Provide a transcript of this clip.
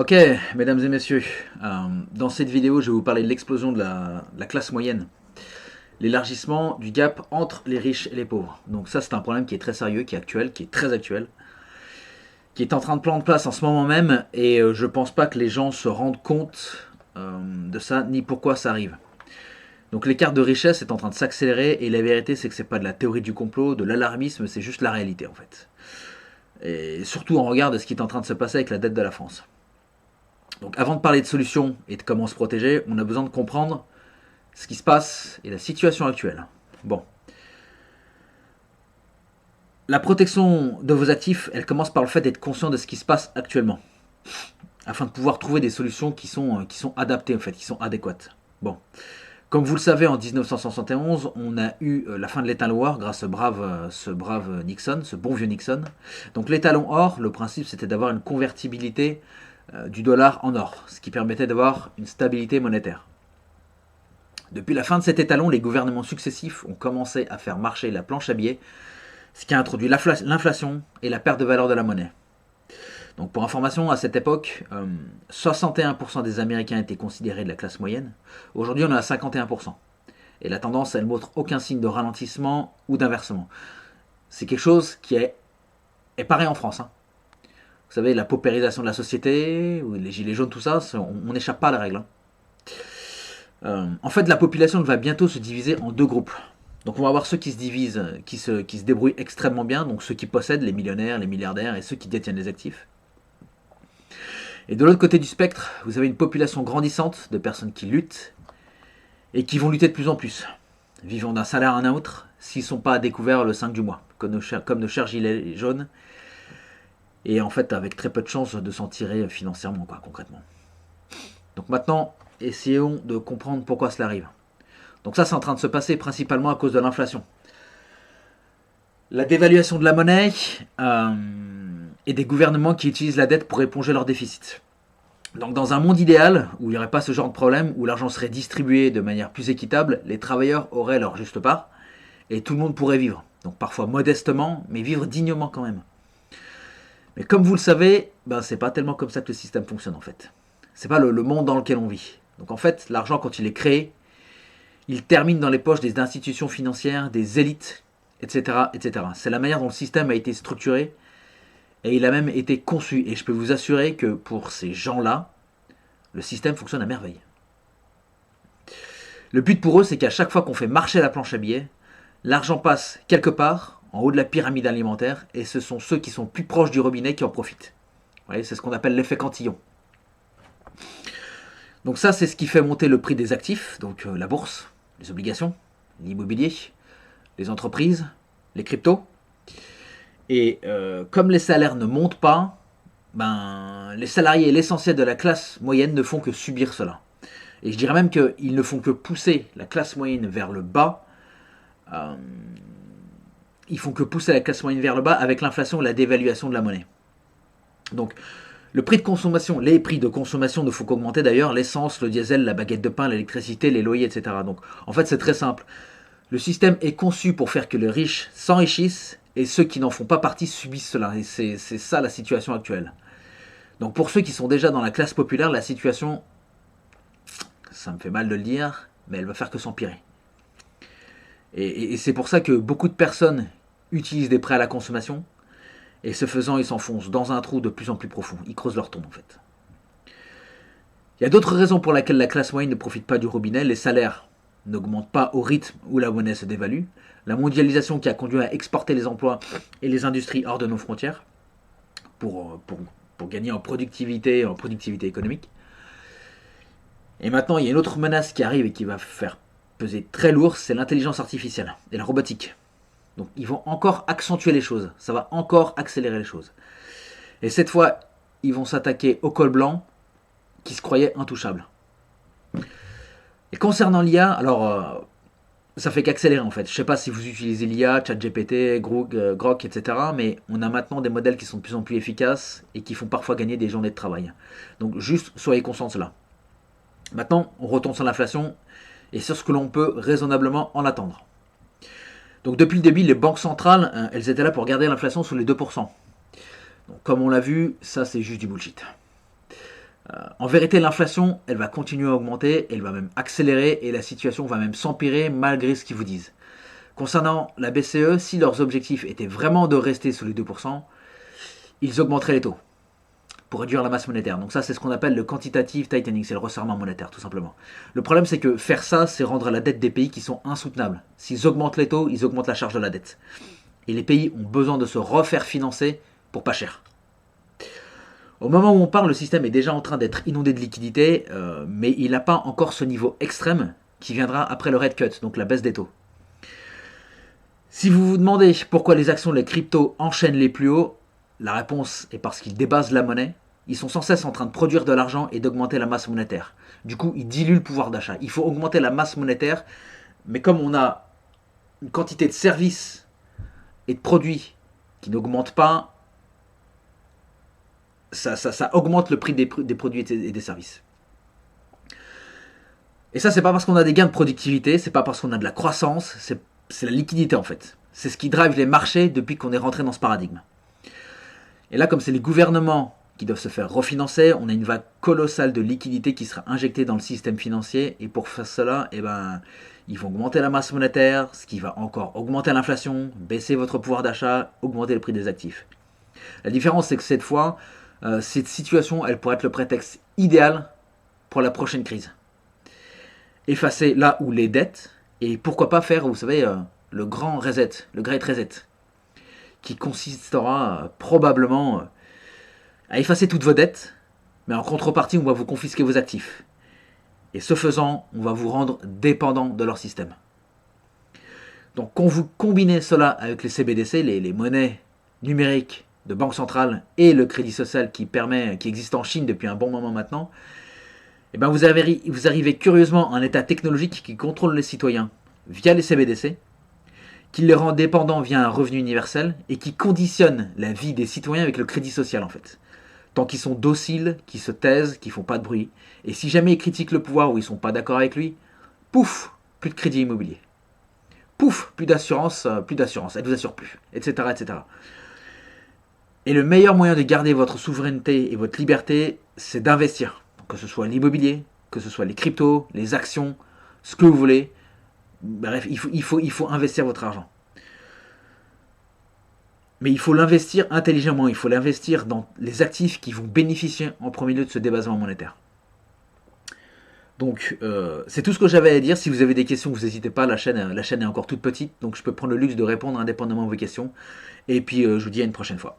Ok, mesdames et messieurs, dans cette vidéo, je vais vous parler de l'explosion de la classe moyenne, l'élargissement du gap entre les riches et les pauvres. Donc ça, c'est un problème qui est très sérieux, qui est actuel, qui est très actuel, qui est en train de prendre place en ce moment même, et je pense pas que les gens se rendent compte de ça, ni pourquoi ça arrive. Donc l'écart de richesse est en train de s'accélérer, et la vérité, c'est que c'est pas de la théorie du complot, de l'alarmisme, c'est juste la réalité en fait. Et surtout en regard de ce qui est en train de se passer avec la dette de la France. Donc avant de parler de solutions et de comment se protéger, on a besoin de comprendre ce qui se passe et la situation actuelle. Bon. La protection de vos actifs, elle commence par le fait d'être conscient de ce qui se passe actuellement, afin de pouvoir trouver des solutions qui sont adaptées, en fait, qui sont adéquates. Bon. Comme vous le savez, en 1971, on a eu la fin de l'étalon or grâce à ce brave Nixon, ce bon vieux Nixon. Donc l'étalon or, le principe c'était d'avoir une convertibilité du dollar en or, ce qui permettait d'avoir une stabilité monétaire. Depuis la fin de cet étalon, les gouvernements successifs ont commencé à faire marcher la planche à billets, ce qui a introduit l'inflation et la perte de valeur de la monnaie. Donc pour information, à cette époque, 61% des Américains étaient considérés de la classe moyenne. Aujourd'hui, on est à 51%. Et la tendance, elle ne montre aucun signe de ralentissement ou d'inversement. C'est quelque chose qui est pareil en France. Vous savez, la paupérisation de la société, ou les gilets jaunes, tout ça, on n'échappe pas à la règle. En fait, la population va bientôt se diviser en deux groupes. Donc on va avoir ceux qui se divisent, qui se débrouillent extrêmement bien, donc ceux qui possèdent, les millionnaires, les milliardaires, et ceux qui détiennent les actifs. Et de l'autre côté du spectre, vous avez une population grandissante de personnes qui luttent et qui vont lutter de plus en plus, vivant d'un salaire à un autre, s'ils ne sont pas à découvert le 5 du mois, comme nos chers gilets jaunes, et en fait avec très peu de chances de s'en tirer financièrement, concrètement. Donc maintenant, essayons de comprendre pourquoi cela arrive. Donc ça, c'est en train de se passer principalement à cause de l'inflation. La dévaluation de la monnaie et des gouvernements qui utilisent la dette pour éponger leurs déficits. Donc dans un monde idéal, où il n'y aurait pas ce genre de problème, où l'argent serait distribué de manière plus équitable, les travailleurs auraient leur juste part, et tout le monde pourrait vivre. Donc parfois modestement, mais vivre dignement quand même. Mais comme vous le savez, c'est pas tellement comme ça que le système fonctionne en fait. C'est pas le monde dans lequel on vit. Donc en fait, l'argent quand il est créé, il termine dans les poches des institutions financières, des élites, etc., etc. C'est la manière dont le système a été structuré et il a même été conçu. Et je peux vous assurer que pour ces gens-là, le système fonctionne à merveille. Le but pour eux, c'est qu'à chaque fois qu'on fait marcher la planche à billets, l'argent passe quelque part, en haut de la pyramide alimentaire, et ce sont ceux qui sont plus proches du robinet qui en profitent. Vous voyez, c'est ce qu'on appelle l'effet cantillon. Donc ça, c'est ce qui fait monter le prix des actifs, donc la bourse, les obligations, l'immobilier, les entreprises, les cryptos. Et comme les salaires ne montent pas, les salariés et l'essentiel de la classe moyenne ne font que subir cela. Et je dirais même qu'ils ne font que pousser la classe moyenne vers le bas. Ils font que pousser la classe moyenne vers le bas avec l'inflation et la dévaluation de la monnaie. Donc, le prix de consommation, les prix de consommation ne font qu'augmenter d'ailleurs, l'essence, le diesel, la baguette de pain, l'électricité, les loyers, etc. Donc, en fait, c'est très simple. Le système est conçu pour faire que les riches s'enrichissent et ceux qui n'en font pas partie subissent cela. Et c'est ça la situation actuelle. Donc pour ceux qui sont déjà dans la classe populaire, la situation, ça me fait mal de le dire, mais elle va faire que s'empirer. Et c'est pour ça que beaucoup de personnes utilisent des prêts à la consommation, et ce faisant, ils s'enfoncent dans un trou de plus en plus profond. Ils creusent leur tombe en fait. Il y a d'autres raisons pour lesquelles la classe moyenne ne profite pas du robinet. Les salaires n'augmentent pas au rythme où la monnaie se dévalue. La mondialisation qui a conduit à exporter les emplois et les industries hors de nos frontières pour gagner en productivité économique. Et maintenant, il y a une autre menace qui arrive et qui va faire peser très lourd, c'est l'intelligence artificielle et la robotique. Donc ils vont encore accentuer les choses, ça va encore accélérer les choses. Et cette fois, ils vont s'attaquer au col blanc qui se croyait intouchable. Et concernant l'IA, alors ça fait qu'accélérer en fait. Je ne sais pas si vous utilisez l'IA, ChatGPT, Grok, etc. Mais on a maintenant des modèles qui sont de plus en plus efficaces et qui font parfois gagner des journées de travail. Donc juste soyez conscients de cela. Maintenant, on retombe sur l'inflation et sur ce que l'on peut raisonnablement en attendre. Donc depuis le début, les banques centrales, elles étaient là pour garder l'inflation sous les 2%. Donc, comme on l'a vu, ça c'est juste du bullshit. En vérité, l'inflation, elle va continuer à augmenter, elle va même accélérer et la situation va même s'empirer malgré ce qu'ils vous disent. Concernant la BCE, si leurs objectifs étaient vraiment de rester sous les 2%, ils augmenteraient les taux pour réduire la masse monétaire. Donc ça, c'est ce qu'on appelle le quantitative tightening, c'est le resserrement monétaire, tout simplement. Le problème, c'est que faire ça, c'est rendre la dette des pays qui sont insoutenables. S'ils augmentent les taux, ils augmentent la charge de la dette. Et les pays ont besoin de se refaire financer pour pas cher. Au moment où on parle, le système est déjà en train d'être inondé de liquidités, mais il n'a pas encore ce niveau extrême qui viendra après le rate cut, donc la baisse des taux. Si vous vous demandez pourquoi les actions de les cryptos enchaînent les plus hauts, la réponse est parce qu'ils débasent la monnaie. Ils sont sans cesse en train de produire de l'argent et d'augmenter la masse monétaire. Du coup, ils diluent le pouvoir d'achat. Il faut augmenter la masse monétaire, mais comme on a une quantité de services et de produits qui n'augmentent pas, ça augmente le prix des produits et des services. Et ça, c'est pas parce qu'on a des gains de productivité, c'est pas parce qu'on a de la croissance, c'est la liquidité en fait. C'est ce qui drive les marchés depuis qu'on est rentré dans ce paradigme. Et là, comme c'est les gouvernements qui doivent se faire refinancer, on a une vague colossale de liquidité qui sera injectée dans le système financier. Et pour faire cela, ils vont augmenter la masse monétaire, ce qui va encore augmenter l'inflation, baisser votre pouvoir d'achat, augmenter le prix des actifs. La différence, c'est que cette fois, cette situation, elle pourrait être le prétexte idéal pour la prochaine crise. Effacer là où les dettes, et pourquoi pas faire, vous savez, le grand reset, le great reset, qui consistera probablement à effacer toutes vos dettes, mais en contrepartie, on va vous confisquer vos actifs. Et ce faisant, on va vous rendre dépendant de leur système. Donc quand vous combinez cela avec les CBDC, les monnaies numériques de banque centrale et le crédit social qui existe en Chine depuis un bon moment maintenant, vous arrivez curieusement à un état technologique qui contrôle les citoyens via les CBDC, qui les rend dépendants via un revenu universel et qui conditionne la vie des citoyens avec le crédit social en fait. Tant qu'ils sont dociles, qu'ils se taisent, qu'ils font pas de bruit. Et si jamais ils critiquent le pouvoir ou ils sont pas d'accord avec lui, pouf, plus de crédit immobilier. Pouf, plus d'assurance, elle vous assure plus, etc., etc. Et le meilleur moyen de garder votre souveraineté et votre liberté, c'est d'investir. Que ce soit l'immobilier, que ce soit les cryptos, les actions, ce que vous voulez. Bref, il faut investir votre argent. Mais il faut l'investir intelligemment, il faut l'investir dans les actifs qui vont bénéficier en premier lieu de ce débasement monétaire. Donc, c'est tout ce que j'avais à dire. Si vous avez des questions, vous n'hésitez pas, la chaîne est encore toute petite, donc je peux prendre le luxe de répondre indépendamment à vos questions. Et puis, je vous dis à une prochaine fois.